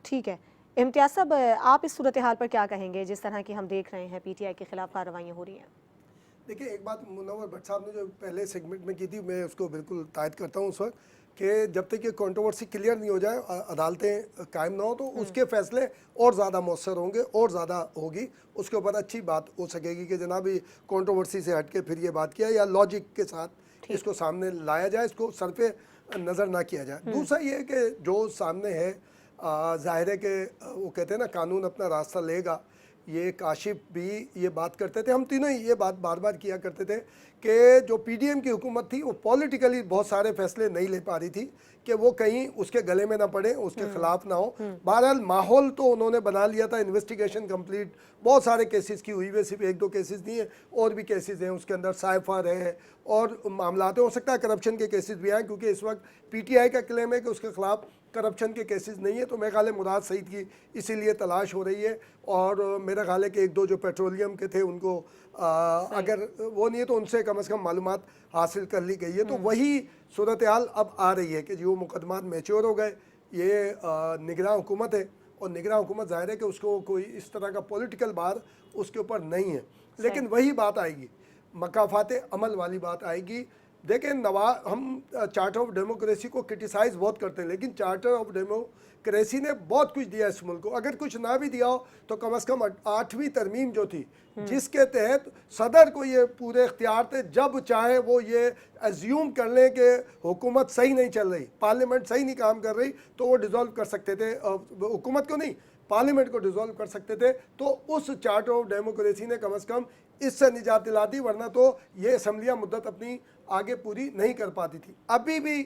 ठीक है। इम्तियाज साहब, आप इस सूरत हाल पर क्या कहेंगे जिस तरह की हम देख रहे हैं पीटीआई के खिलाफ कार्रवाइयाँ हो रही हैं? देखिए, एक बात मुनव्वर भट्ट साहब ने जो पहले सेगमेंट में की थी, मैं उसको बिल्कुल तायद करता हूँ उस वक्त कि जब तक ये कंट्रोवर्सी क्लियर नहीं हो जाए, अदालतें कायम ना हो, तो उसके फैसले और ज़्यादा मौसर होंगे और ज़्यादा होगी, उसके ऊपर अच्छी बात हो सकेगी कि जनाब ये कंट्रोवर्सी से हट के फिर ये बात किया, या लॉजिक के साथ इसको सामने लाया जाए, इसको सर पे नज़र ना किया जाए। दूसरा ये है कि जो सामने है, ज़ाहिर है कि वो कहते हैं ना, कानून अपना रास्ता लेगा। ये काशिफ भी ये बात करते थे, हम तीनों ही ये बात बार बार किया करते थे कि जो पीडीएम की हुकूमत थी वो पॉलिटिकली बहुत सारे फैसले नहीं ले पा रही थी कि वो कहीं उसके गले में ना पड़े, उसके खिलाफ ना हो। बहरहाल माहौल तो उन्होंने बना लिया था, इन्वेस्टिगेशन कंप्लीट, बहुत सारे केसेस की हुई है, सिर्फ एक दो केसेस नहीं है, और भी केसेस हैं उसके अंदर, साइफर है और मामला हो सकता है करप्शन के केसेस भी आए, क्योंकि इस वक्त पीटीआई का क्लेम है कि उसके खिलाफ करप्शन के केसेस नहीं है। तो मेरा ख्याल है मुराद सईद की इसीलिए तलाश हो रही है, और मेरा ख्याल है कि एक दो जो पेट्रोलियम के थे उनको अगर वो नहीं है तो उनसे कम से कम मालूमात हासिल कर ली गई है। तो वही सूरत हाल अब आ रही है कि जो मुकदमात मैच्योर हो गए, ये निगरान हुकूमत है, और निगरान हुकूमत ज़ाहिर है कि उसको कोई इस तरह का पॉलिटिकल बार उसके ऊपर नहीं है। लेकिन वही बात आएगी, मकाफात अमल वाली बात आएगी। देखें, हम चार्टर ऑफ डेमोक्रेसी को क्रिटिसाइज बहुत करते हैं, लेकिन चार्टर ऑफ डेमोक्रेसी ने बहुत कुछ दिया इस मुल्क को। अगर कुछ ना भी दिया हो तो कम से कम 8वीं तरमीम जो थी, जिसके तहत सदर को ये पूरे इख्तियार थे, जब चाहे वो ये एज्यूम कर लें कि हुकूमत सही नहीं चल रही, पार्लियामेंट सही नहीं काम कर रही, तो वो डिज़ोल्व कर सकते थे, हुकूमत को नहीं, पार्लियामेंट को डिज़ोल्व कर सकते थे। तो उस चार्टर ऑफ डेमोक्रेसी ने कम से कम इससे निजात दिला दी, वरना तो ये असम्बलियाँ मुद्दत अपनी आगे पूरी नहीं कर पाती थी। अभी भी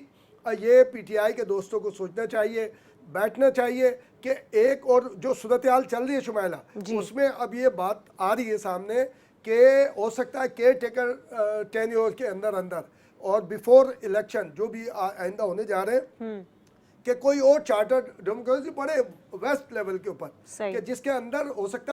ये पीटीआई के दोस्तों को सोचना चाहिए, बैठना चाहिए कि एक और जो सूरत हाल चल रही है शुमाइला, उसमें अब ये बात आ रही है सामने कि हो सकता है केयर टेकर टेन्योर के अंदर अंदर और बिफोर इलेक्शन जो भी आइंदा होने जा रहे हैं, कि कोई और चार्टर डेमोक्रेसी पड़े वेस्ट लेवल के ऊपर, कि जिसके अंदर हो सकता है